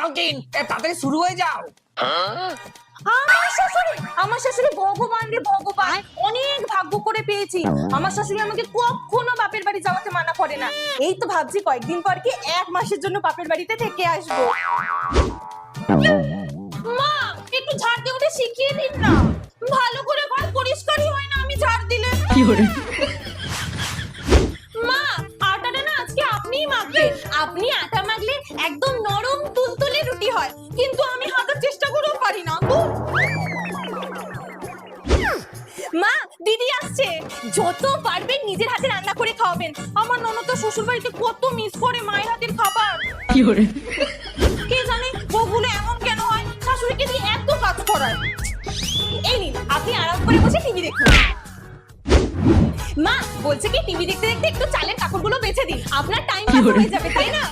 মালকিন তাড়াতাড়ি শুরু হয়ে যাও। আমার শাশুড়ি ভগবান রে ভগবান, অনেক ভাগ্য করে পেয়েছি। আমার শাশুড়ি আমাকে কখনো বাপের বাড়ি যাওয়াতে মানা করে না। এই তো ভাবছি কয়েকদিন পর কি 1 মাসের জন্য বাপের বাড়িতে থেকে আসবো। মা, একটু ঝাড় দিয়ে ওটা শিখিয়ে দিন না। ভালো করে ঘর পরিষ্কারই হয় না আমি ঝাড় দিলে। কি করে? মা, আটাটা না আজকে আপনিই মাখবেন। আপনি আটা মাখলে একদম নরম তুলতুলে রুটি হয়, কিন্তু আমি হাজার চেষ্টা করেও পারি না। মা, দিদি আসছে। যত পারবেন নিজের হাতে রান্না করে খাওয়াবেন। আমার ননদ তো শ্বশুর বাড়িতে কত মিস করে মায়ের হাতের খাবার। কি করে? কে জানে বউগুলো এমন কেন হয়, শাশুড়িকে দিয়ে এত কাজ করায়। এই নিন, আপনি আরাম করে বসে টিভি দেখুন। মা বলছে কি টিভি দেখতে দেখতে একটু চালের কাপড়গুলো বেছে দিন, আপনার টাইম পাস হয়ে যাবে, তাই না?